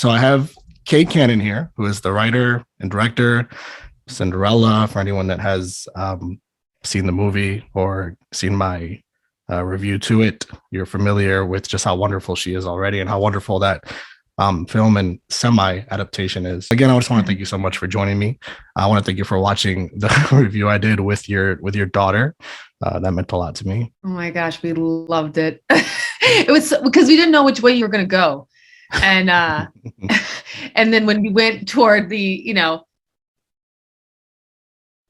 So I have Kate Cannon here, who is the writer and director, Cinderella. For anyone that has seen the movie or seen my review to it, you're familiar with just how wonderful she is already and how wonderful that film and semi adaptation is. Again, I just want to thank you so much for joining me. I want to thank you for watching the review I did with your daughter. That meant a lot to me. Oh my gosh, we loved it. It was because we didn't know which way you were going to go. And and then when we went toward the,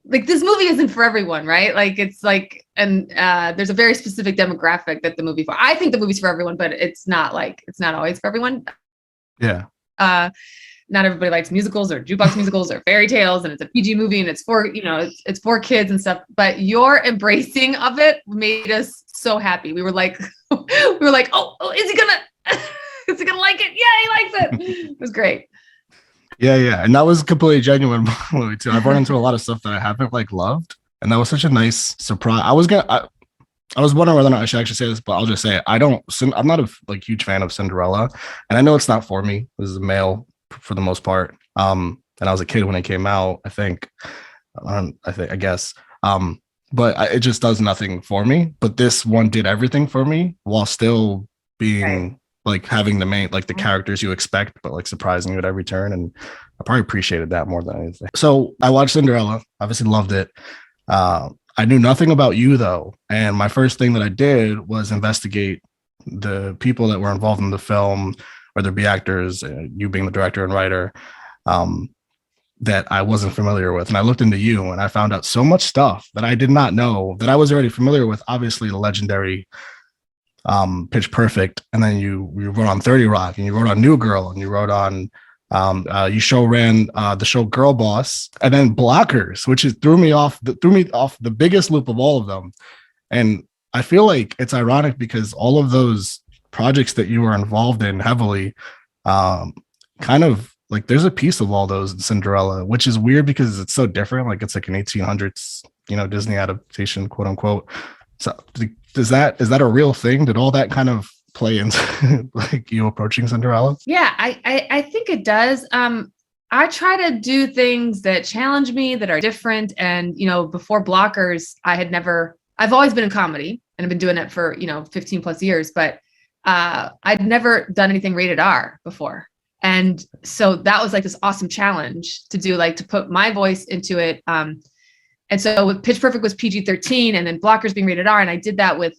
like this movie isn't for everyone, right? Like it's like, and there's a very specific demographic that the movie for. I think the movie's for everyone, but it's not always for everyone. Yeah. Not everybody likes musicals or jukebox musicals or fairy tales, and it's a PG movie and it's for, it's for kids and stuff. But your embracing of it made us so happy. We were like, oh, is he gonna like it? Yeah, he likes it. It was great. Yeah. And that was completely genuine too. I've run into a lot of stuff that I haven't loved. And that was such a nice surprise. I was wondering whether or not I should actually say this, but I'll just say it. I'm not a huge fan of Cinderella, and I know it's not for me. This is a male for the most part. And I was a kid when it came out, I guess. But it just does nothing for me. But this one did everything for me while still being having the main, the characters you expect, but surprising you at every turn. And I probably appreciated that more than anything. So I watched Cinderella, obviously loved it. I knew nothing about you though. And my first thing that I did was investigate the people that were involved in the film, whether it be actors, you being the director and writer, that I wasn't familiar with. And I looked into you and I found out so much stuff that I did not know that I was already familiar with. Obviously the legendary Pitch Perfect. And then you wrote on 30 Rock and you wrote on New Girl and you wrote on you ran the show Girl Boss, and then Blockers, which threw me off the biggest loop of all of them. And I feel like it's ironic because all of those projects that you were involved in heavily, kind of there's a piece of all those in Cinderella, which is weird because it's so different. It's like an 1800s, Disney adaptation, quote unquote. So is that a real thing? Did all that kind of play into you approaching Cinderella? Yeah, I think it does. I try to do things that challenge me, that are different. And, before Blockers, I've always been in comedy and I've been doing it for, 15 plus years, but I'd never done anything rated R before. And so that was this awesome challenge to do, to put my voice into it. And so with Pitch Perfect was PG-13 and then Blockers being rated R. And I did that with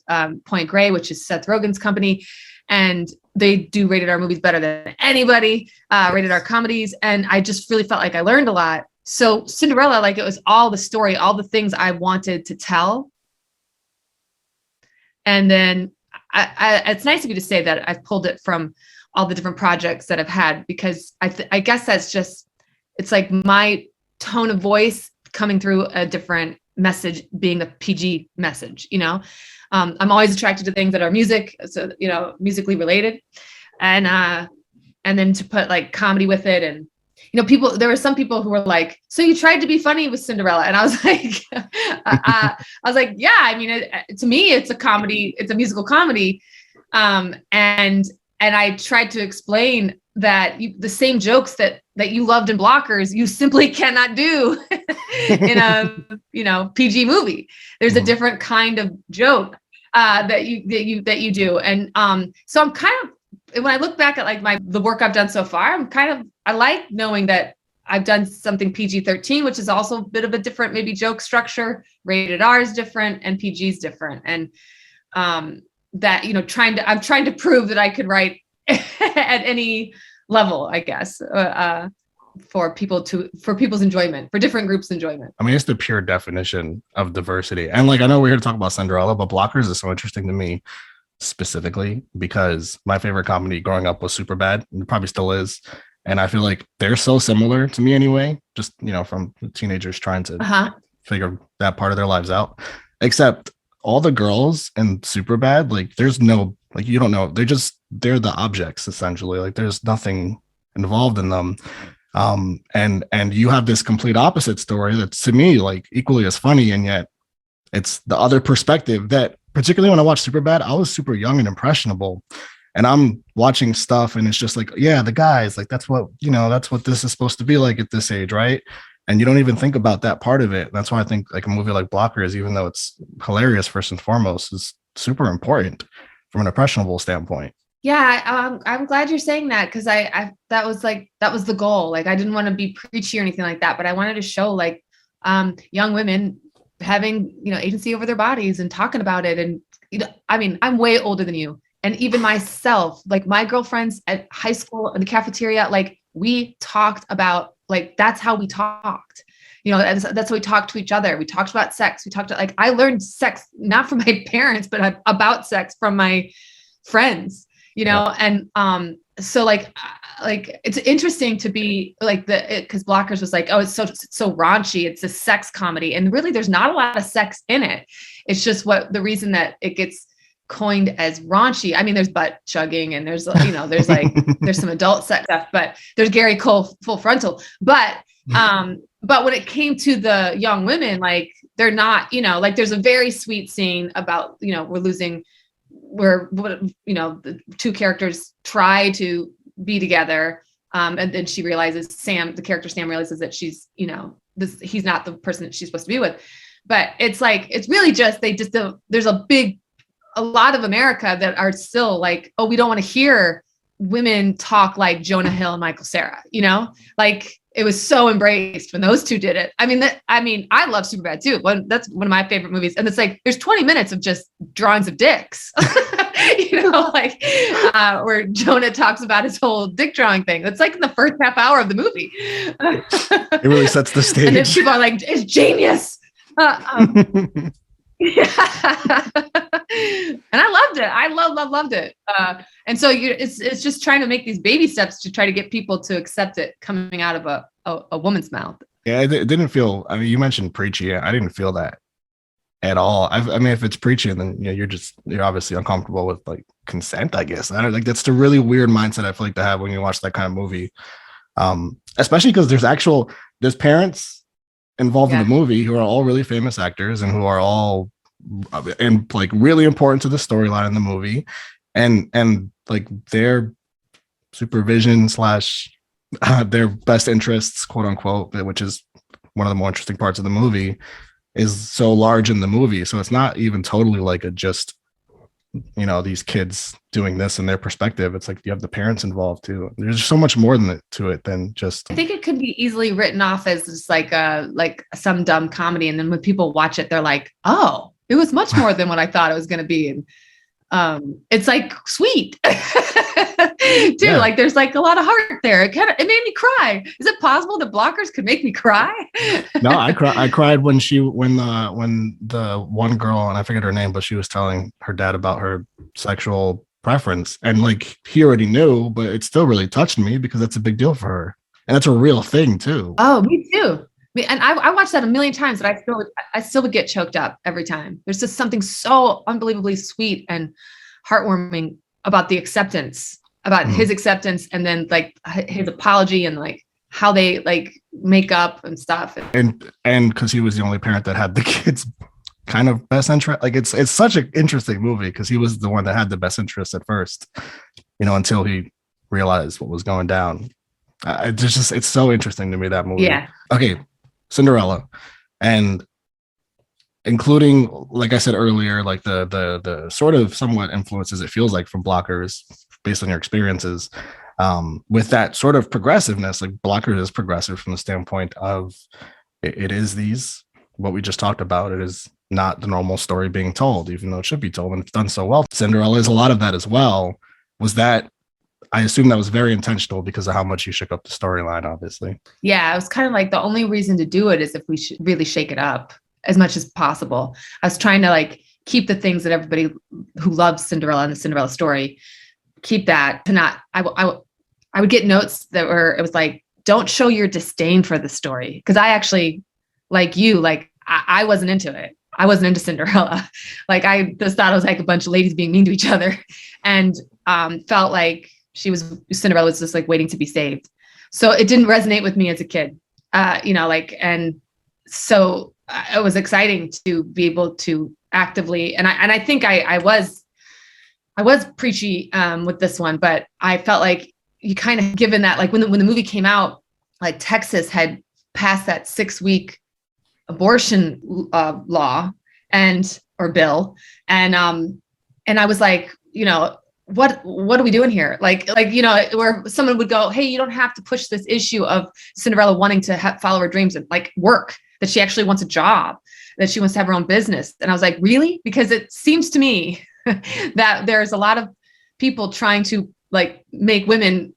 Point Grey, which is Seth Rogen's company. And they do rated R movies better than anybody, rated R comedies. And I just really felt like I learned a lot. So Cinderella, it was all the story, all the things I wanted to tell. And then it's nice of you to say that I've pulled it from all the different projects that I've had, because I guess that's just, it's my tone of voice coming through a different message, being a PG message, I'm always attracted to things that are music, so, musically related. And then to put comedy with it. And, there were some people who were like, so you tried to be funny with Cinderella. And I was like, yeah, I mean, to me, it's a comedy, it's a musical comedy. And I tried to explain that the same jokes that you loved in Blockers, you simply cannot do in a, PG movie. There's a different kind of joke that you do. And so I'm kind of, when I look back at the work I've done so far, I like knowing that I've done something PG-13, which is also a bit of a different maybe joke structure. Rated R is different and PG is different. And that, I'm trying to prove that I could write at any level, I guess, for people's enjoyment, for different groups' enjoyment. I mean, it's the pure definition of diversity. And I know we're here to talk about Cinderella, but Blockers is so interesting to me specifically because my favorite comedy growing up was Superbad, and it probably still is. And I feel like they're so similar to me anyway, just, from teenagers trying to figure that part of their lives out, except all the girls in Superbad, there's no, you don't know, they're the objects essentially. There's nothing involved in them. And you have this complete opposite story that's to me equally as funny, and yet it's the other perspective that, particularly when I watched Superbad, I was super young and impressionable. And I'm watching stuff and it's just like, yeah, the guys, like that's what, that's what this is supposed to be like at this age, right? And you don't even think about that part of it. That's why I think like a movie like Blockers, even though it's hilarious first and foremost, is super important from an impressionable standpoint. Yeah, I'm glad you're saying that, because that was the goal. Like, I didn't want to be preachy or anything like that, but I wanted to show like young women having agency over their bodies and talking about it. And I mean, I'm way older than you, and even myself, like my girlfriends at high school in the cafeteria, like we talked about, like that's how we talked. That's how we talked to each other. We talked about sex. We talked like I learned sex not from my parents, but about sex from my friends. And so like it's interesting to be like because Blockers was like, oh, it's so raunchy, it's a sex comedy, and really there's not a lot of sex in it. It's just the reason that it gets coined as raunchy. I mean, there's butt chugging and there's there's like there's some adult sex stuff, but there's Gary Cole full frontal. But when it came to the young women, like they're not, like there's a very sweet scene about where the two characters try to be together, and then she realizes, the character Sam realizes that she's he's not the person that she's supposed to be with. But it's like, it's really just there's a lot of America that are still like, oh, we don't want to hear women talk like Jonah Hill and Michael Cera, like it was so embraced when those two did it. I mean, I love Superbad too. That's one of my favorite movies. And it's like, there's 20 minutes of just drawings of dicks, where Jonah talks about his whole dick drawing thing. That's like in the first half hour of the movie. It really sets the stage. And then people are like, it's genius. Yeah. And I loved it. I loved it. And so it's just trying to make these baby steps to try to get people to accept it coming out of a woman's mouth. Yeah, it didn't feel, I mean, you mentioned preachy. I didn't feel that at all. I mean, if it's preachy, then you're obviously uncomfortable with like consent, I guess. I don't like, that's the really weird mindset I feel like to have when you watch that kind of movie. Especially because there's parents involved in the movie who are all really famous actors and who are all and like really important to the storyline in the movie, and like their supervision / their best interests, quote unquote, which is one of the more interesting parts of the movie, is so large in the movie. So it's not even totally like just these kids doing this in their perspective. It's like you have the parents involved too. There's so much more to it than just. I think it could be easily written off as just like some dumb comedy, and then when people watch it, they're like, oh, it was much more than what I thought it was going to be. And it's like sweet too. Yeah. Like there's like a lot of heart there. It made me cry. Is it possible that Blockers could make me cry? No, I cried when the one girl, and I forget her name, but she was telling her dad about her sexual preference, and like he already knew, but it still really touched me because that's a big deal for her, and that's a real thing too. Oh, me too. And I watched that a million times, but I still would get choked up every time. There's just something so unbelievably sweet and heartwarming about the acceptance, about his acceptance, and then like his apology, and like how they like make up and stuff. And because he was the only parent that had the kids' kind of best interest. Like it's such an interesting movie because he was the one that had the best interest at first, until he realized what was going down. It's so interesting to me, that movie. Yeah. Okay. Cinderella, and including, like I said earlier, like the sort of somewhat influences it feels like from Blockers based on your experiences, with that sort of progressiveness. Like Blockers is progressive from the standpoint of it is what we just talked about. It is not the normal story being told, even though it should be told, and it's done so well. Cinderella is a lot of that as well. I assume that was very intentional because of how much you shook up the storyline, obviously. Yeah, it was kind of like the only reason to do it is if we should really shake it up as much as possible. I was trying to like keep the things that everybody who loves Cinderella and the Cinderella story, keep that to not. I would get notes it was like, don't show your disdain for the story, because I actually, like you, like I wasn't into it. I wasn't into Cinderella. Like I just thought it was like a bunch of ladies being mean to each other, and felt like Cinderella was just like waiting to be saved. So it didn't resonate with me as a kid, and so it was exciting to be able to actively, and I think I was I was preachy with this one, but I felt like you kind of given that, like when the movie came out, like Texas had passed that 6-week abortion law or bill. And I was like, what are we doing here? Like, where someone would go, hey, you don't have to push this issue of Cinderella wanting to follow her dreams and like work, that she actually wants a job, that she wants to have her own business. And I was like, really? Because it seems to me that there's a lot of people trying to like make women,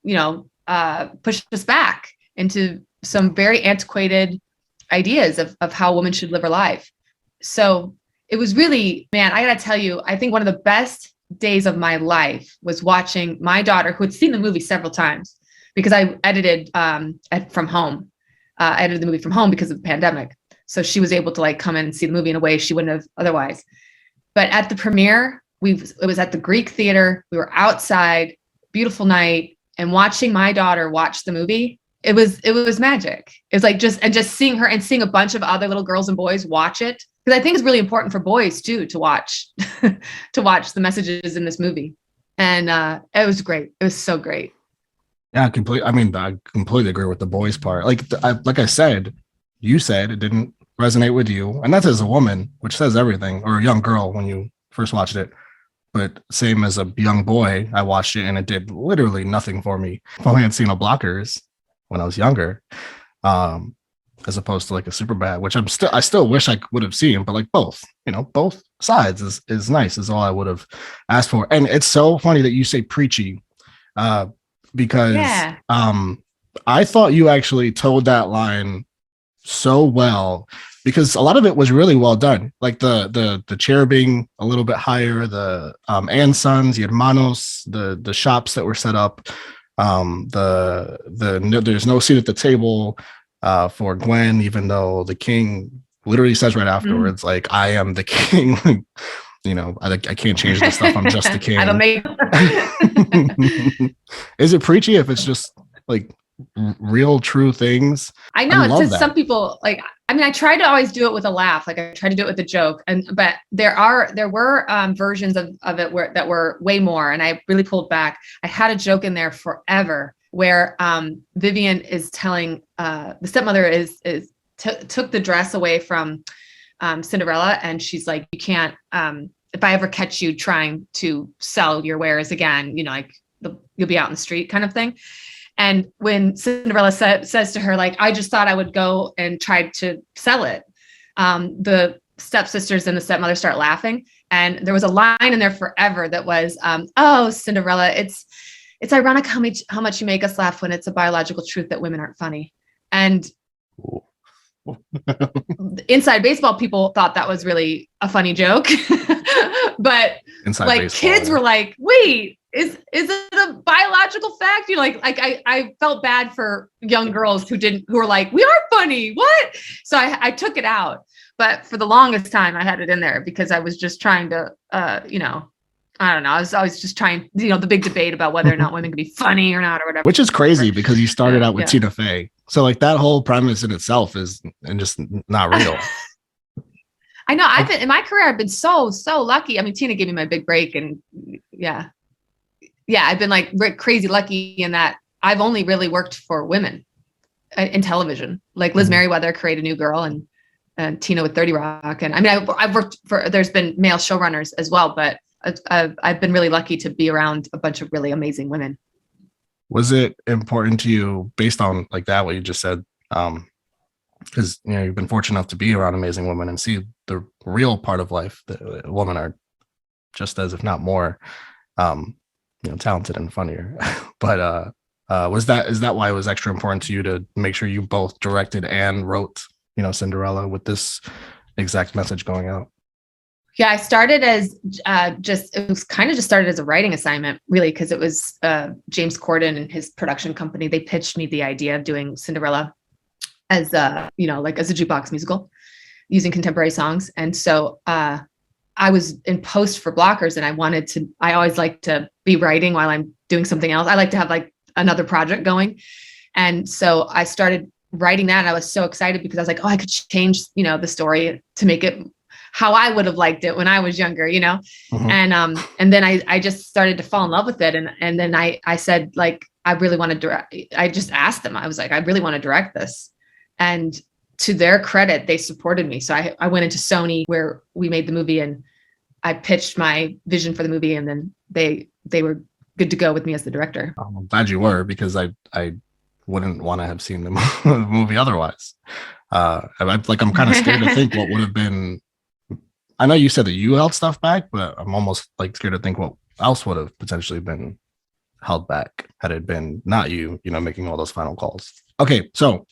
push us back into some very antiquated ideas of how a woman should live her life. So it was really, man, I gotta tell you, I think one of the best days of my life was watching my daughter, who had seen the movie several times, because I edited from home. I edited the movie from home because of the pandemic. So she was able to like come in and see the movie in a way she wouldn't have otherwise. But at the premiere, it was at the Greek Theater. We were outside, beautiful night, and watching my daughter watch the movie. It was magic. It was like just seeing her and seeing a bunch of other little girls and boys watch it. Because I think it's really important for boys too to watch the messages in this movie. And it was great. It was so great. Yeah, completely. I mean, I completely agree with the boys part. Like I said, you said it didn't resonate with you, and that's as a woman, which says everything, or a young girl when you first watched it. But same as a young boy, I watched it and it did literally nothing for me. If only I had seen a Blockers when I was younger, as opposed to like a Superbad, which I still wish I would have seen, but like both sides is nice, is all I would have asked for. And it's so funny that you say preachy, because I thought you actually told that line so well, because a lot of it was really well done. Like the chair being a little bit higher, the and sons, the hermanos, the shops that were set up, there's no seat at the table for Gwen, even though the king literally says right afterwards, like, I am the king. I can't change the stuff. I'm just the king. I don't make. Is it preachy if it's just like real true things? I know. It's just some people like, I mean, I try to always do it with a laugh. Like I try to do it with a joke, but there were versions of it that were way more. And I really pulled back. I had a joke in there forever where Vivian is telling the stepmother took the dress away from Cinderella, and she's like, you can't, if I ever catch you trying to sell your wares again, you'll be out in the street kind of thing. And when Cinderella says to her, like, I just thought I would go and try to sell it, the stepsisters and the stepmother start laughing. And there was a line in there forever that was, oh, Cinderella, it's ironic how much you make us laugh when it's a biological truth that women aren't funny. And inside baseball people thought that was really a funny joke. But inside like baseball, kids were like, wait, is it a biological fact? I felt bad for young girls who were like, we are funny. What? So I took it out. But for the longest time I had it in there because I was just trying to, I don't know. I was just trying, the big debate about whether or not women can be funny or not or whatever. Which is crazy because you started out with Tina Fey. So like that whole premise in itself is just not real. I know. In my career, I've been so lucky. I mean, Tina gave me my big break, and I've been like crazy lucky in that I've only really worked for women in television. Like Liz Merriweather created New Girl, and Tina with 30 Rock. And I mean, I've worked there's been male showrunners as well, but I've been really lucky to be around a bunch of really amazing women. Was it important to you based on like that, what you just said? Because you've been fortunate enough to be around amazing women and see the real part of life that women are just as, if not more, talented and funnier. But is that why it was extra important to you to make sure you both directed and wrote, Cinderella with this exact message going out? Yeah, I started as started as a writing assignment, really, because it was James Corden and his production company. They pitched me the idea of doing Cinderella as as a jukebox musical using contemporary songs. And so I was in post for Blockers, and I always like to be writing while I'm doing something else. I like to have like another project going. And so I started writing that, and I was so excited because I was like, oh, I could change, the story to make it how I would have liked it when I was younger, you know? And then I just started to fall in love with it. And then I said, like, I really want to direct. I just asked them, I was like, I really want to direct this. And to their credit, they supported me. So I went into Sony where we made the movie, and I pitched my vision for the movie, and then they were good to go with me as the director. I'm glad you were, because I wouldn't want to have seen the movie otherwise. I'm kind of scared to think what would have been. I know you said that you held stuff back, but I'm almost like scared to think what else would have potentially been held back had it been not you, making all those final calls. Okay, so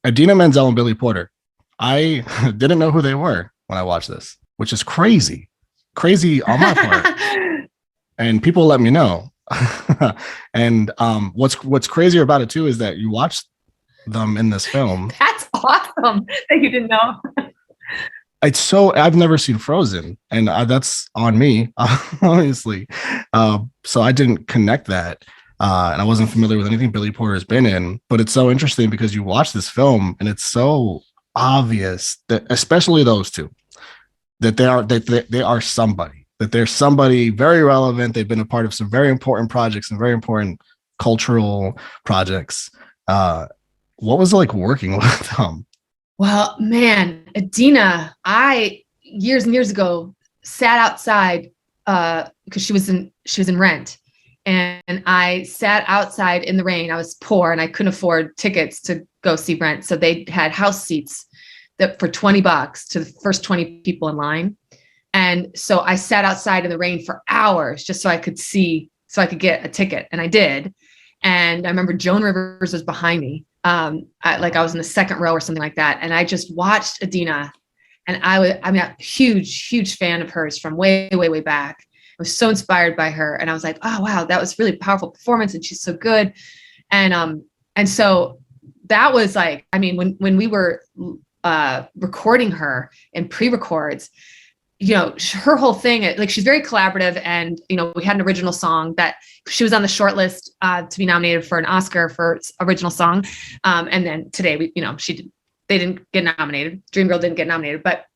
Idina Menzel and Billy Porter. I didn't know who they were when I watched this, which is crazy on my part. And people let me know. And what's crazier about it too is that you watched them in this film. That's awesome that you didn't know. It's so, I've never seen Frozen, and that's on me, obviously. So I didn't connect that. And I wasn't familiar with anything Billy Porter has been in, but it's so interesting because you watch this film and it's so obvious that, especially those two, that they are somebody, that they're somebody very relevant. They've been a part of some very important projects and very important cultural projects. What was it like working with them? Well, man, Idina, I years and years ago sat outside because she was in Rent, and I sat outside in the rain. I was poor and I couldn't afford tickets to go see Rent, so they had house seats that for $20 to the first 20 people in line. And so I sat outside in the rain for hours just so I could get a ticket, and I did. And I remember Joan Rivers was behind me. I was in the second row or something like that. And I just watched Idina, and I'm a huge fan of hers from way, way, way back. I was so inspired by her. And I was like, oh, wow, that was really powerful performance. And she's so good. And so that was like, I mean, when we were recording her in pre-records, her whole thing, like, she's very collaborative. And, we had an original song that she was on the short list to be nominated for an Oscar for original song. And then today they didn't get nominated. Dreamgirl didn't get nominated, but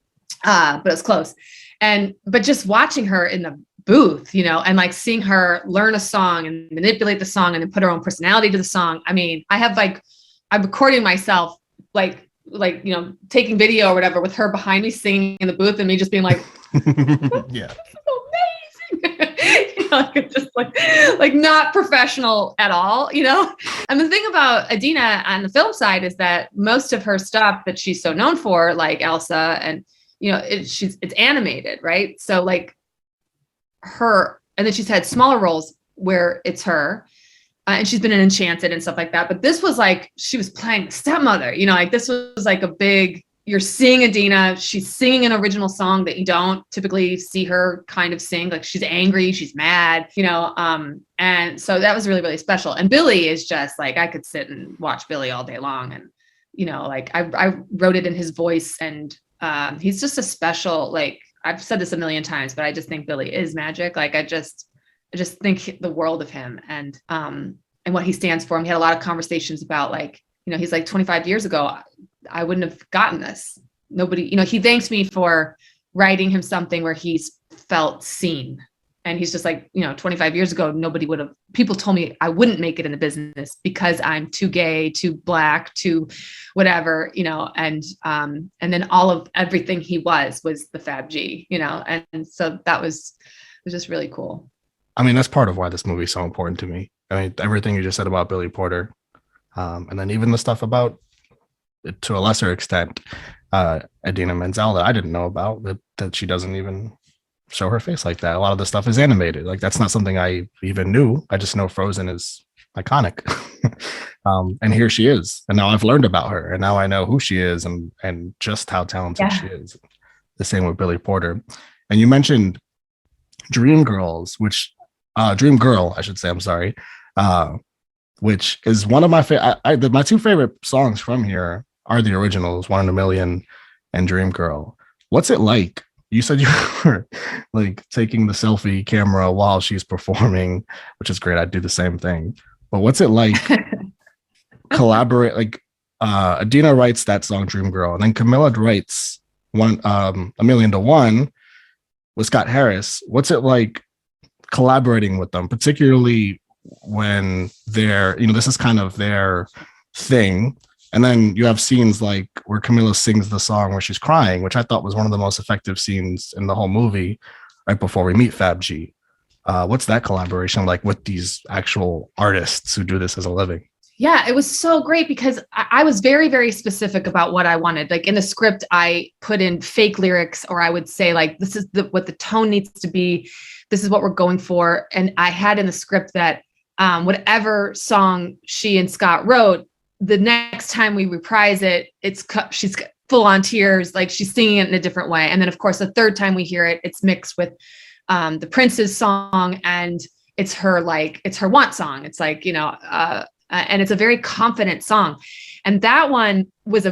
it was close. But just watching her in the booth, and like seeing her learn a song and manipulate the song and then put her own personality to the song. I mean, I'm recording myself, taking video or whatever with her behind me singing in the booth, and me just being like, yeah, amazing. Just like not professional at all, And the thing about Idina on the film side is that most of her stuff that she's so known for, like Elsa, and it's animated, right? So like her, and then she's had smaller roles where it's her. And she's been in Enchanted and stuff like that. But this was like, she was playing the stepmother, this was like a big, you're seeing Idina, she's singing an original song that you don't typically see her kind of sing. Like, she's angry, she's mad, and so that was really, really special. And Billy is just like, I could sit and watch Billy all day long. And, I wrote it in his voice, and he's just a special, like, I've said this a million times, but I just think Billy is magic. Like, I just think the world of him and what he stands for. And we had a lot of conversations about, like, he's like, 25 years ago, I wouldn't have gotten this. Nobody, he thanks me for writing him something where he's felt seen. And he's just like, 25 years ago, people told me I wouldn't make it in the business because I'm too gay, too black, too whatever, and then all of everything he was the Fab G, and so it was just really cool. I mean, that's part of why this movie is so important to me. I mean, everything you just said about Billy Porter, and then even the stuff about, to a lesser extent, Idina Menzel that I didn't know about, that she doesn't even show her face like that. A lot of the stuff is animated. Like, that's not something I even knew. I just know Frozen is iconic. And here she is. And now I've learned about her, and now I know who she is and just how talented she is. The same with Billy Porter. And you mentioned Dreamgirls, Dreamgirl, I should say, I'm sorry, which is one of my favorite. My two favorite songs from here are the originals, One in a Million and Dreamgirl. What's it like? You said you were like taking the selfie camera while she's performing, which is great. I'd do the same thing. But what's it like collaborate? Like, Idina writes that song Dreamgirl, and then Camila writes A Million to One with Scott Harris. What's it like collaborating with them, particularly when they're, this is kind of their thing. And then you have scenes like where Camila sings the song where she's crying, which I thought was one of the most effective scenes in the whole movie right before we meet Fab G. What's that collaboration like with these actual artists who do this as a living? Yeah, it was so great because I was very, very specific about what I wanted. Like in the script, I put in fake lyrics, or I would say like, this is what the tone needs to be. This is what we're going for. And I had in the script that whatever song she and Scott wrote, the next time we reprise it, she's full on tears, like she's singing it in a different way. And then of course, the third time we hear it, it's mixed with the Prince's song, and it's her want song. It's like, and it's a very confident song. And that one was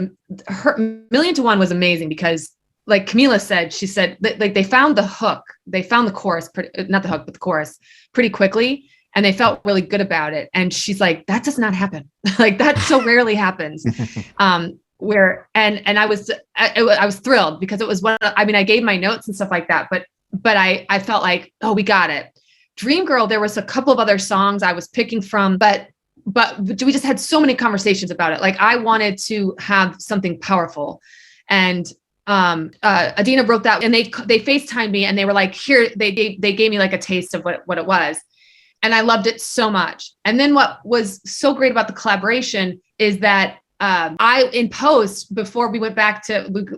her Million to One was amazing because like Camila said, she said that, like they found the hook, they found the chorus, not the hook, but the chorus pretty quickly. And they felt really good about it. And she's like, that does not happen. Like that so rarely happens. And I was thrilled because it was I gave my notes and stuff like that, but I felt like, oh, we got it. Dream Girl, there was a couple of other songs I was picking from, but we just had so many conversations about it. Like I wanted to have something powerful, and Adina wrote that, and they FaceTimed me, and they were like, here, they gave me like a taste of what it was. And I loved it so much. And then what was so great about the collaboration is that I, in post, before we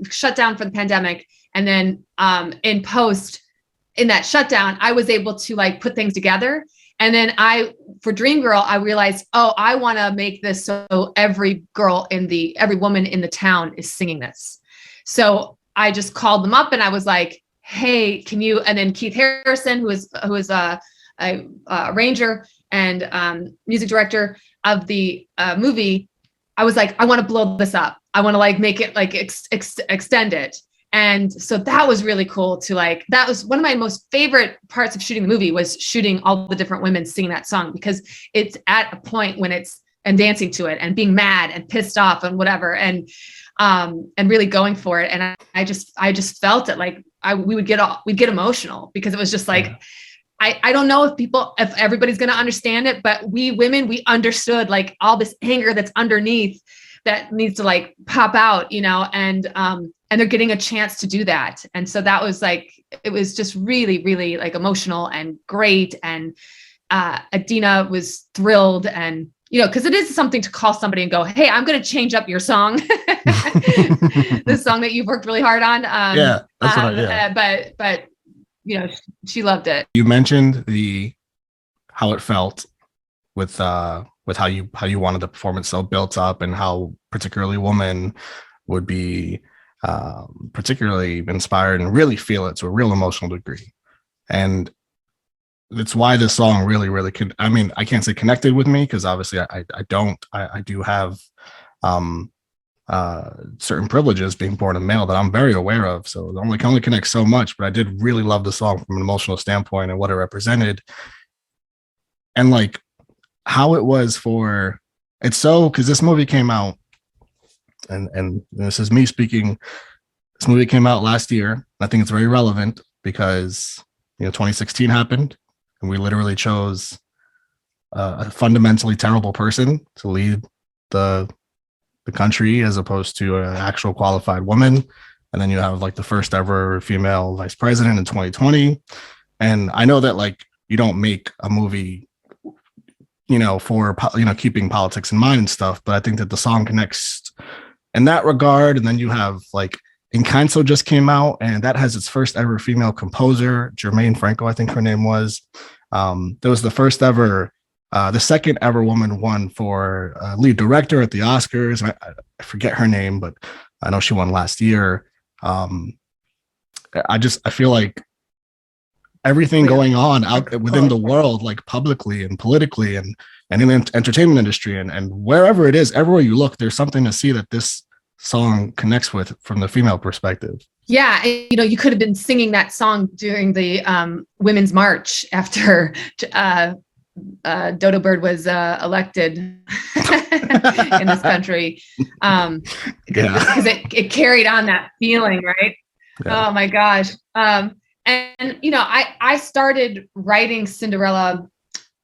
shut down for the pandemic, and then in post, in that shutdown, I was able to like put things together. And then for Dream Girl, I realized, oh, I want to make this so every woman in the town is singing this. So I just called them up and I was like, hey, can you? And then Keith Harrison, who is a arranger and music director of the movie, I was like, I want to blow this up. I want to like make it like extend it. And so that was really cool to like, that was one of my most favorite parts of shooting the movie, was shooting all the different women singing that song, because it's at a point when and dancing to it and being mad and pissed off and whatever. And really going for it. And I just felt it like we'd get emotional, because it was just like, I don't know if everybody's going to understand it, but we women, we understood like all this anger that's underneath that needs to like pop out, and they're getting a chance to do that. And so that was like, it was just really, really like emotional and great. And Adina was thrilled, and, cause it is something to call somebody and go, hey, I'm going to change up your song. This song that you've worked really hard on. Yeah. That's but she loved it. You mentioned how it felt with how you wanted the performance so built up, and how particularly women would be particularly inspired and really feel it to a real emotional degree. And that's why this song really, really I can't say connected with me, because obviously I do have certain privileges being born a male that I'm very aware of. So it can only connect so much, but I did really love the song from an emotional standpoint and what it represented. And like how it was because this movie came out, and this is me speaking, this movie came out last year. I think it's very relevant because 2016 happened, and we literally chose a fundamentally terrible person to lead the country as opposed to an actual qualified woman. And then you have like the first ever female vice president in 2020. And I know that like you don't make a movie for keeping politics in mind and stuff, but I think that the song connects in that regard. And then you have like Encanto just came out, and that has its first ever female composer, Jermaine Franco, I think her name was. There was the first ever the second ever woman won for lead director at the Oscars. I forget her name, but I know she won last year. I feel like everything going on out within the world, like publicly and politically and in the entertainment industry and wherever it is, everywhere you look, there's something to see that this song connects with from the female perspective. Yeah. You could have been singing that song during the Women's March after Dodo Bird was elected in this country, because it carried on that feeling, right? Yeah. Oh my gosh. And you know, I started writing Cinderella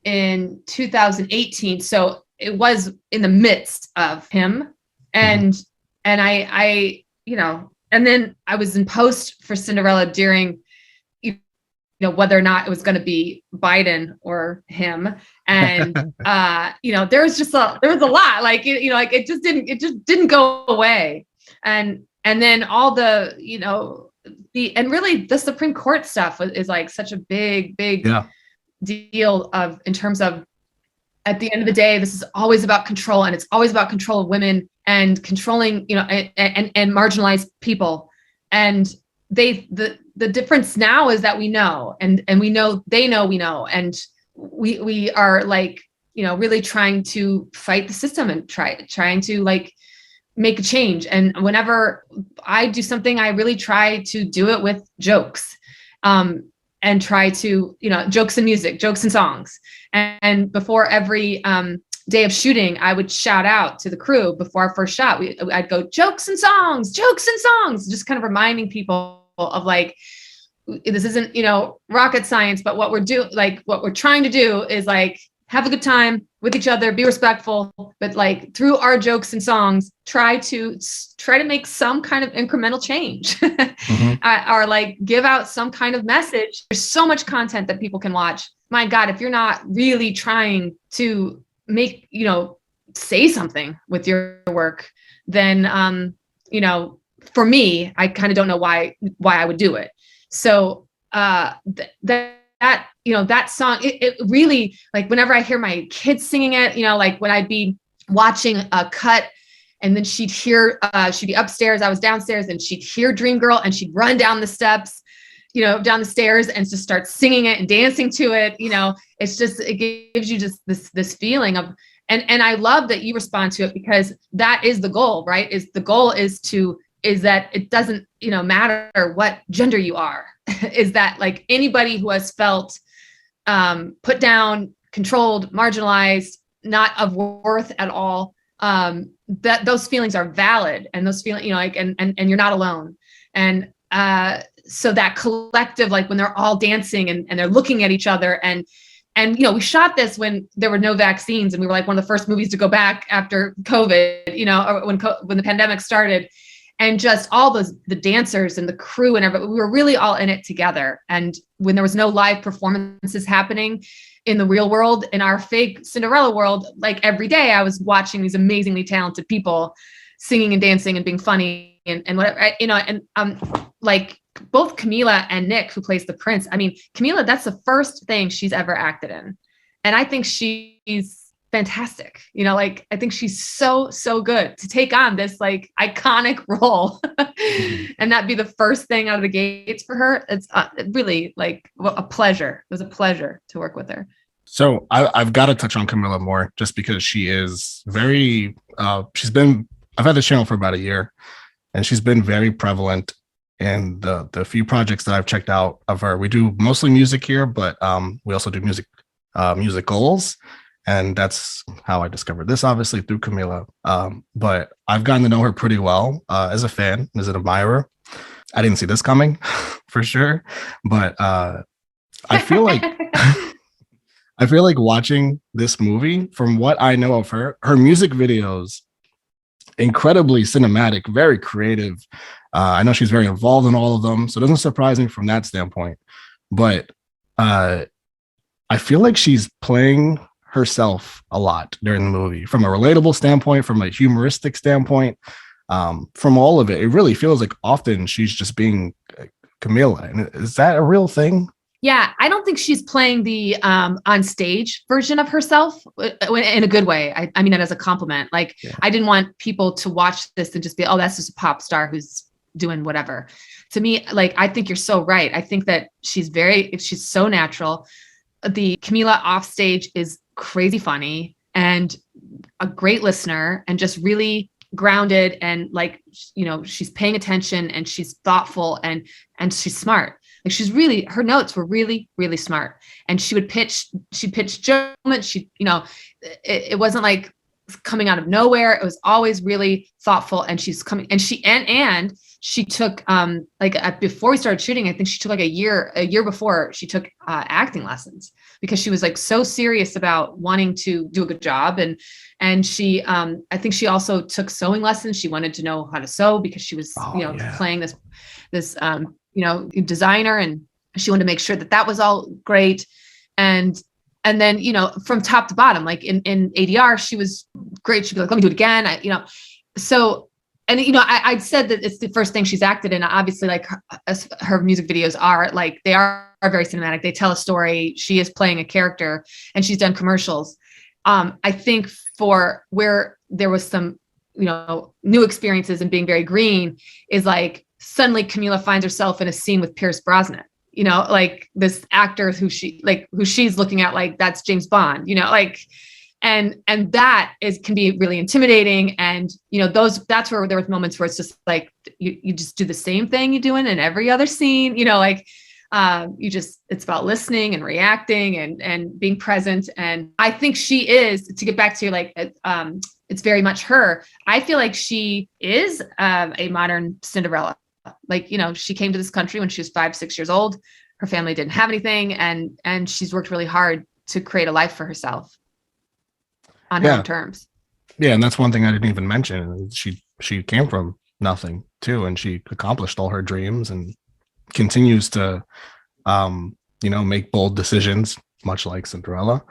in 2018, so it was in the midst of him, and I you know, and then I was in post for Cinderella during, you know, whether or not it was going to be Biden or him, and you know, there was a lot, like, you know, like it just didn't go away, and then all the, you know, and really the Supreme Court stuff is like such a big deal of, in terms of, at the end of the day, this is always about control, and it's always about control of women and controlling, you know, and marginalized people. And the difference now is that we know, and we know, they know, we know, and we are, like, you know, really trying to fight the system and trying to, like, make a change. And whenever I do something, I really try to do it with jokes, and try to, you know, jokes and music, jokes and songs. And before every day of shooting, I would shout out to the crew before our first shot. I'd go, jokes and songs, just kind of reminding people of, like, this isn't, you know, rocket science, but what we're trying to do is, like, have a good time with each other, be respectful, but, like, through our jokes and songs, try to make some kind of incremental change, or, like, give out some kind of message. There's so much content that people can watch. My God, if you're not really trying to make, you know, say something with your work, then, you know, for me, I kind of don't know why I would do it. So that, you know, that song, it really, like, whenever I hear my kids singing it, you know, like, when I'd be watching a cut, and then she'd be upstairs, I was downstairs, and she'd hear Dream Girl, and she'd run down the steps, you know, down the stairs, and just start singing it and dancing to it. You know, it's just, it gives you just this feeling of, and I love that you respond to it, because that is the goal, right? Is that it doesn't, you know, matter what gender you are, is that, like, anybody who has felt put down, controlled, marginalized, not of worth at all, that those feelings are valid, and those feelings, you know, like, and you're not alone. And so that collective, like, when they're all dancing and they're looking at each other, and you know, we shot this when there were no vaccines, and we were, like, one of the first movies to go back after COVID, you know, or when the pandemic started. And just all the dancers and the crew and everybody, we were really all in it together. And when there was no live performances happening in the real world, in our fake Cinderella world, like, every day I was watching these amazingly talented people singing and dancing and being funny and whatever, you know, and like, both Camila and Nick, who plays the prince. I mean, Camila, that's the first thing she's ever acted in. And I think she's fantastic. You know, like, I think she's so good to take on this, like, iconic role and that be the first thing out of the gates for her. It's really, like, a pleasure. It was a pleasure to work with her. So I've got to touch on Camila more, just because she is very, I've had this channel for about a year, and she's been very prevalent in the few projects that I've checked out of her. We do mostly music here, but we also do musicals. And that's how I discovered this, obviously, through Camila. But I've gotten to know her pretty well as a fan, as an admirer. I didn't see this coming, for sure. But I feel like watching this movie, from what I know of her music videos, incredibly cinematic, very creative. I know she's very involved in all of them, so it doesn't surprise me from that standpoint. But I feel like she's playing herself a lot during the movie, from a relatable standpoint, from a humoristic standpoint, from all of it. It really feels like often she's just being Camila. And is that a real thing? Yeah, I don't think she's playing the on stage version of herself in a good way. I mean it as a compliment. Like, yeah. I didn't want people to watch this and just be, oh, that's just a pop star who's doing whatever. To me, like, I think you're so right. I think that she's so natural. The Camila off stage is crazy funny and a great listener, and just really grounded, and, like, you know, she's paying attention, and she's thoughtful, and she's smart. Like she's really, her notes were really, really smart. And she'd pitch jokes. It wasn't like coming out of nowhere. It was always really thoughtful. And she's coming, and she took before we started shooting, I think she took like a year before, she took acting lessons, because she was like so serious about wanting to do a good job. And she I think she also took sewing lessons. She wanted to know how to sew, because she was playing this designer, and she wanted to make sure that was all great. And then, from top to bottom, like in ADR, she was great. She'd be like, let me do it again. I'd said that it's the first thing she's acted in. Obviously, like her music videos are like, they are very cinematic. They tell a story. She is playing a character, and she's done commercials. I think for where there was some, new experiences and being very green is like suddenly Camila finds herself in a scene with Pierce Brosnan, like this actor who she's looking at, like that's James Bond, and that can be really intimidating. And, that's where there was moments where it's just like, you just do the same thing you're doing in every other scene, it's about listening and reacting and being present. And I think she is, to get back to like, it's very much her. I feel like she is a modern Cinderella. Like, she came to this country when she was 5-6 years old. Her family didn't have anything. And she's worked really hard to create a life for herself on her own terms. Yeah. And that's one thing I didn't even mention. She came from nothing too. And she accomplished all her dreams and continues to, make bold decisions, much like Cinderella.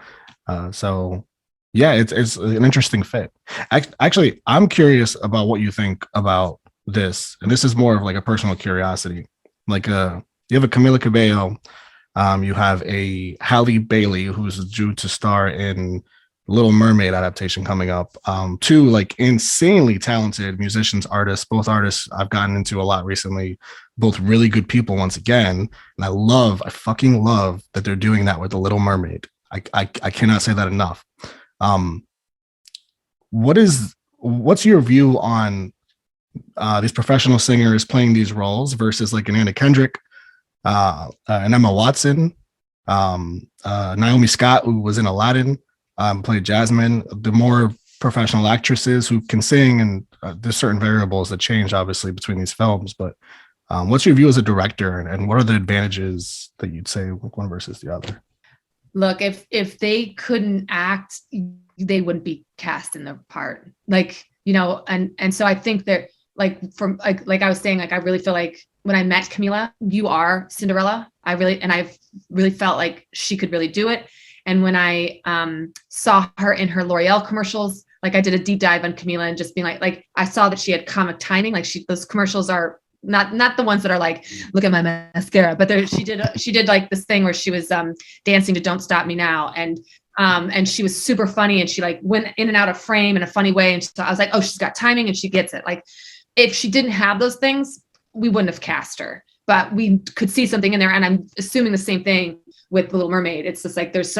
So yeah, it's an interesting fit. Actually, I'm curious about what you think about this. And this is more of like a personal curiosity. Like, you have a Camila Cabello, you have a Halle Bailey, who's due to star in Little Mermaid adaptation coming up. Two like insanely talented musicians, artists, both artists I've gotten into a lot recently, both really good people once again. And I fucking love that they're doing that with The Little Mermaid. I cannot say that enough. What's your view on these professional singers playing these roles versus like an Anna Kendrick, an Emma Watson, Naomi Scott, who was in Aladdin, played Jasmine, the more professional actresses who can sing, and there's certain variables that change obviously between these films, but what's your view as a director, and what are the advantages that you'd say one versus the other? Look, if they couldn't act, they wouldn't be cast in the part, like, and so I think that from like I was saying, like I really feel like when I met Camila, you are Cinderella. I really felt like she could really do it. And when I saw her in her L'Oreal commercials, like I did a deep dive on Camila and just being like I saw that she had comic timing. Like those commercials are not the ones that are like, look at my mascara, but she did like this thing where she was dancing to Don't Stop Me Now. And she was super funny, and she like went in and out of frame in a funny way. And so I was like, oh, she's got timing and she gets it. Like if she didn't have those things, we wouldn't have cast her, but we could see something in there. And I'm assuming the same thing with The Little Mermaid. It's just like there's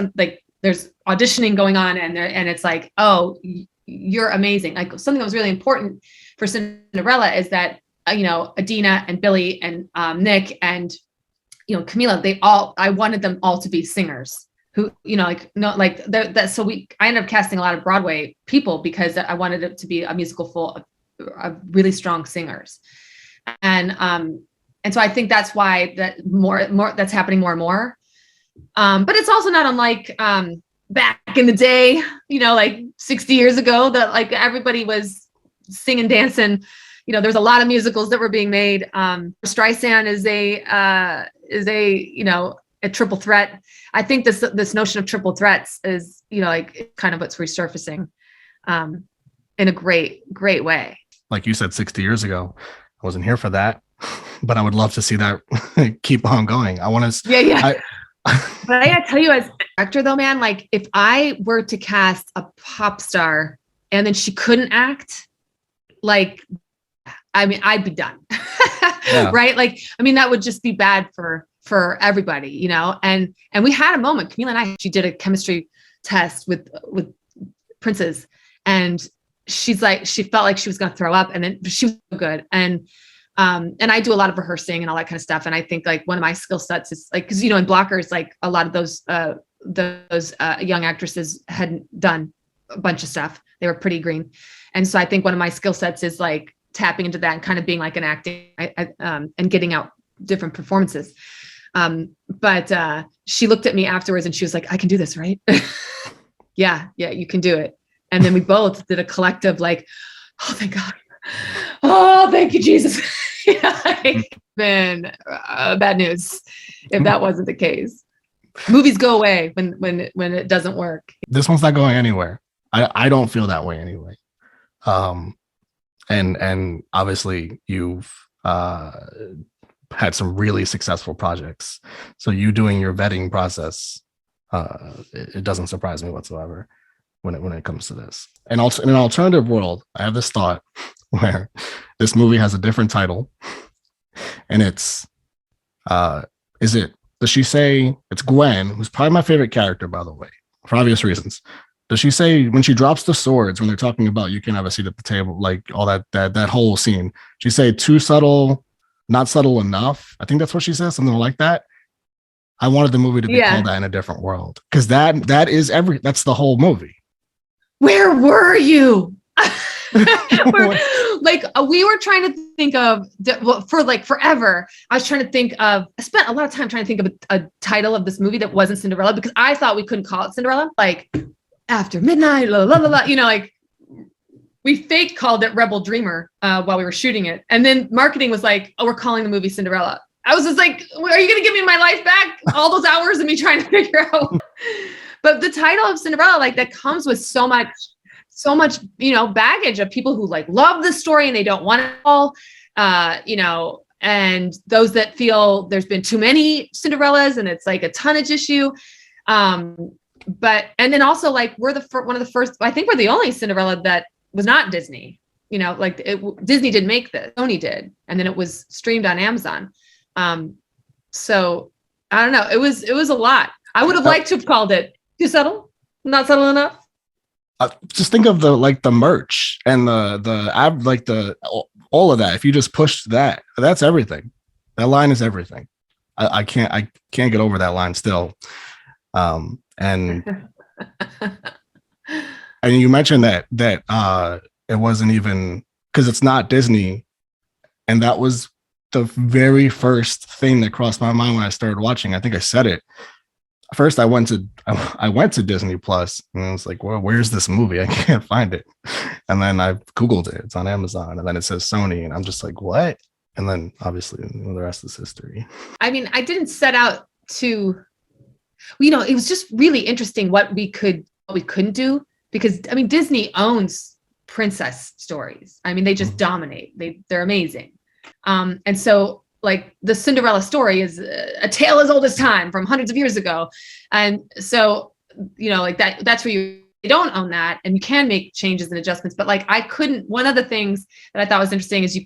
auditioning going on, and it's like, oh, you're amazing. Like something that was really important for Cinderella is that Adina and Billy and Nick and Camila, I wanted them all to be singers who I ended up casting a lot of Broadway people because I wanted it to be a musical full of really strong singers, and so I think that's why that more that's happening more and more. But it's also not unlike back in the day, like 60 years ago, that like everybody was singing, dancing. There's a lot of musicals that were being made. Streisand is a triple threat. I think this notion of triple threats is, like kind of what's resurfacing in a great way. Like you said, 60 years ago, I wasn't here for that, but I would love to see that keep on going. I want to. Yeah. But I gotta tell you, as an actor though, man, like if I were to cast a pop star and then she couldn't act, like, I mean, I'd be done. Yeah. Right? Like, I mean, that would just be bad for everybody, and we had a moment, Camila and she did a chemistry test with Prince's, and she's like, she felt like she was going to throw up, and then she was so good. And And I do a lot of rehearsing and all that kind of stuff. And I think like one of my skill sets is like, cause in blockers, like a lot of those young actresses hadn't done a bunch of stuff. They were pretty green. And so I think one of my skill sets is like tapping into that and kind of being like an acting and getting out different performances. But she looked at me afterwards and she was like, I can do this, right? Yeah, you can do it. And then we both did a collective like, oh, thank God. Oh, thank you, Jesus. Like, been bad news if that wasn't the case. Movies go away when it doesn't work. This one's not going anywhere. I don't feel that way anyway. And obviously you've had some really successful projects. So you doing your vetting process, it doesn't surprise me whatsoever when it comes to this. And also in an alternative world, I have this thought where this movie has a different title, and it's does she say, it's Gwen, who's probably my favorite character, by the way, for obvious reasons. Does she say when she drops the swords, when they're talking about you can have a seat at the table, like all that whole scene, she say too subtle, not subtle enough? I think that's what she says, something like that. I wanted the movie to be called that in a different world, because that's the whole movie. Where were you? We were trying to think of for like forever. I was trying to think of. I spent a lot of time trying to think of a title of this movie that wasn't Cinderella, because I thought we couldn't call it Cinderella. Like After Midnight, la la la la. Like we fake called it Rebel Dreamer while we were shooting it, and then marketing was like, "Oh, we're calling the movie Cinderella." I was just like, "Are you going to give me my life back? All those hours of me trying to figure out." But the title of Cinderella, like that comes with so much, baggage of people who like love the story and they don't want it all, and those that feel there's been too many Cinderellas and it's like a tonnage issue. And then also like we're one of the first, I think we're the only Cinderella that was not Disney, Disney did make this, Sony did. And then it was streamed on Amazon. So I don't know. It was a lot. I would have liked to have called it too subtle, not subtle enough. Just think of the merch and all of that. If you just push that, that's everything. That line is everything. I can't get over that line still. And you mentioned that it wasn't even because it's not Disney, and that was the very first thing that crossed my mind when I started watching. I think I said it. First, I went to Disney Plus, and I was like, "Well, where's this movie? I can't find it." And then I Googled it; it's on Amazon, and then it says Sony, and I'm just like, "What?" And then obviously, the rest is history. I mean, I didn't set out to, it was just really interesting what we couldn't do, because I mean, Disney owns princess stories. I mean, they just dominate. They're amazing, and so. Like the Cinderella story is a tale as old as time from hundreds of years ago. And so, like that's where you don't own that, and you can make changes and adjustments. But like one of the things that I thought was interesting is I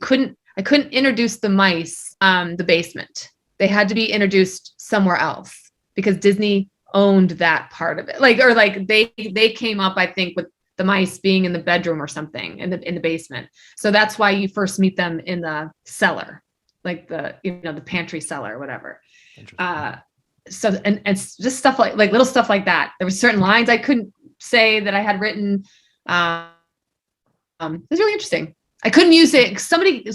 couldn't introduce the mice, the basement. They had to be introduced somewhere else because Disney owned that part of it. They came up, I think, with the mice being in the bedroom or something in the basement. So that's why you first meet them in the cellar. Like the pantry cellar or whatever. So and just stuff like little stuff like that. There were certain lines I couldn't say that I had written. It was really interesting. I couldn't use it. Somebody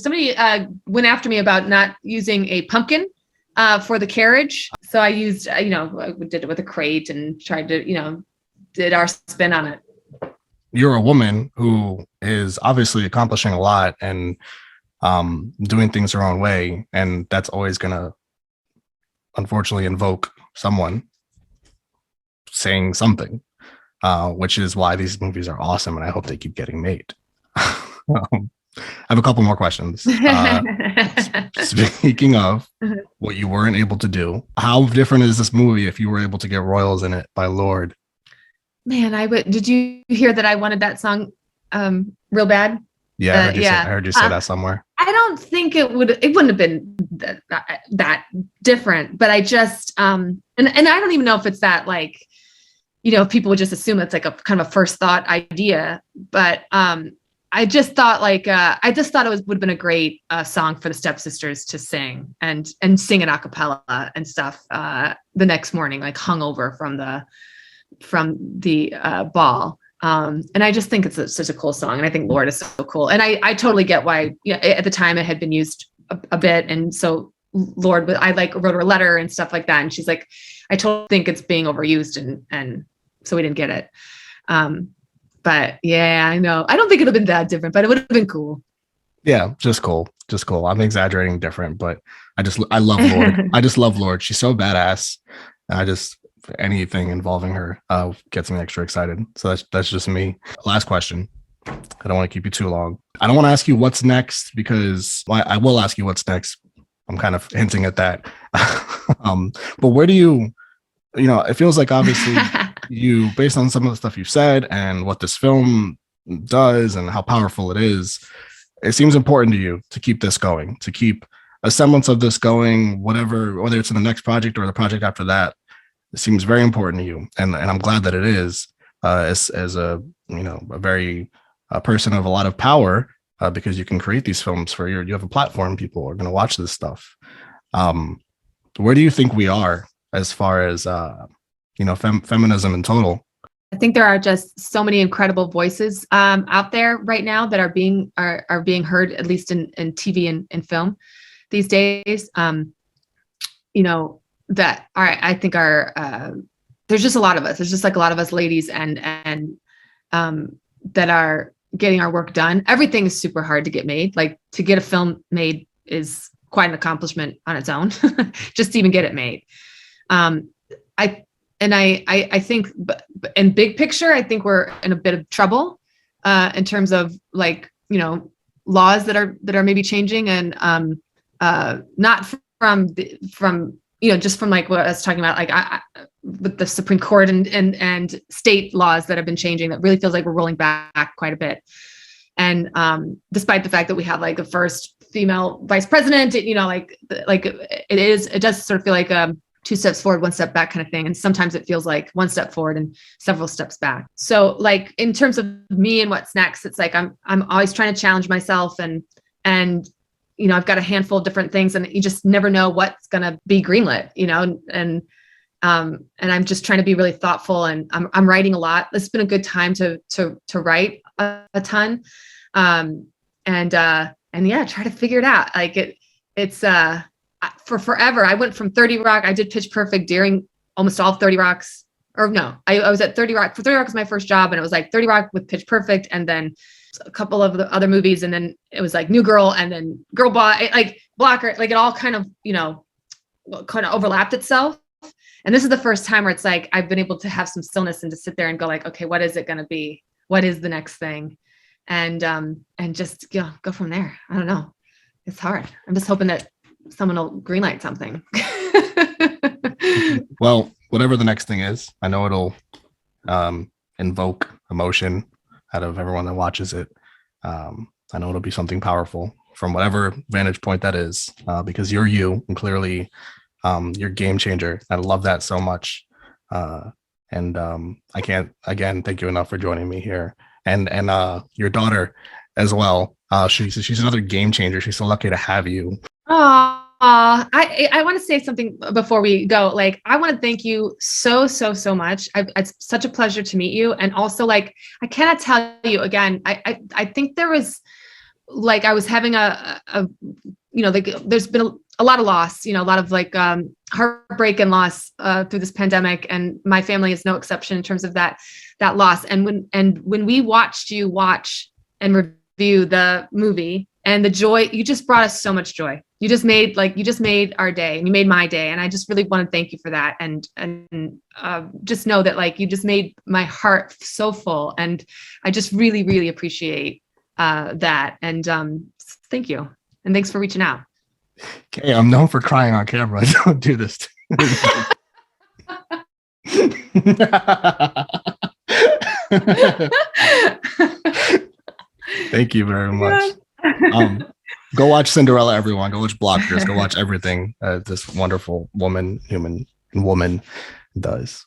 went after me about not using a pumpkin for the carriage. So I used I did it with a crate and tried to did our spin on it. You're a woman who is obviously accomplishing a lot and doing things her own way, and that's always gonna unfortunately invoke someone saying something, which is why these movies are awesome, and I hope they keep getting made. I have a couple more questions. Speaking of what you weren't able to do, how different is this movie if you were able to get Royals in it by Lorde? Man, did you hear that I wanted that song real bad? Yeah, I heard you say that somewhere. I don't think it wouldn't have been that different, but I just, and I don't even know if it's that people would just assume it's like a kind of a first thought idea, but I I just thought it would have been a great song for the stepsisters to sing and sing it a cappella and stuff the next morning, like hungover from the ball. And I just think it's such a cool song, and I think Lord is so cool. And I totally get why, at the time it had been used a bit, and so Lord, I like wrote her a letter and stuff like that, and she's like, I totally think it's being overused, and so we didn't get it. But yeah, I know. I don't think it would have been that different, but it would have been cool. Yeah, just cool. I'm exaggerating different, but I love Lord. I just love Lord. She's so badass. Anything involving her gets me extra excited. So that's just me. Last question. I don't want to keep you too long. I don't want to ask you what's next, because I will ask you what's next. I'm kind of hinting at that. But where do it feels like obviously you, based on some of the stuff you've said and what this film does and how powerful it is, it seems important to you to keep this going, to keep a semblance of this going, whether it's in the next project or the project after that. It seems very important to you, and I'm glad that it is. As a a very person of a lot of power, because you can create these films you have a platform. People are going to watch this stuff. Where do you think we are as far as feminism in total? I think there are just so many incredible voices out there right now that are being heard, at least in TV and film these days. That are, I think are, there's just a lot of us. There's just like a lot of us ladies and that are getting our work done. Everything is super hard to get made. Like, to get a film made is quite an accomplishment on its own, just to even get it made. I think in big picture, I think we're in a bit of trouble in terms of laws that are maybe changing, and not from just from like what I was talking about, with the Supreme Court and state laws that have been changing, that really feels like we're rolling back quite a bit. And despite the fact that we have like the first female vice president, it does sort of feel like 2 steps forward, 1 step back kind of thing. And sometimes it feels like 1 step forward and several steps back. So like, in terms of me and what's next, it's like, I'm always trying to challenge myself, and I've got a handful of different things, and you just never know what's going to be greenlit, and I'm just trying to be really thoughtful, and I'm writing a lot. It's been a good time to write a ton. And yeah, try to figure it out. Like it's for forever. I went from 30 Rock. I did Pitch Perfect during almost all of 30 Rock's, or no, I was at 30 Rock. For 30 Rock was my first job, and it was like 30 Rock with Pitch Perfect, and then a couple of the other movies, and then it was like New Girl, and then Girl Boss, like Blocker, like it all kind of overlapped itself. And this is the first time where it's like I've been able to have some stillness and to sit there and go like, okay, what is it going to be? What is the next thing? And just go from there. I don't know. It's hard. I'm just hoping that someone will greenlight something. Well, whatever the next thing is, I know it'll invoke emotion out of everyone that watches it. I know it'll be something powerful from whatever vantage point that is, because you're you, and clearly you're a game changer. I love that so much. And I can't, again, thank you enough for joining me here. And your daughter as well. She's another game changer. She's so lucky to have you. I want to say something before we go. Like, I want to thank you so much. It's such a pleasure to meet you. And also, like, I cannot tell you again, I think there was, like, I was having there's been a lot of loss, a lot of like heartbreak and loss through this pandemic. And my family is no exception in terms of that loss. And when we watched you watch and review the movie, and the joy, you just brought us so much joy. You just made our day, and you made my day. And I just really want to thank you for that. And just know that, like, you just made my heart so full. And I just really, really appreciate that. And thank you. And thanks for reaching out. Okay, I'm known for crying on camera. Don't do this to Thank you very much. Go watch Cinderella, everyone. Go watch Blockers. Go watch everything this wonderful woman does.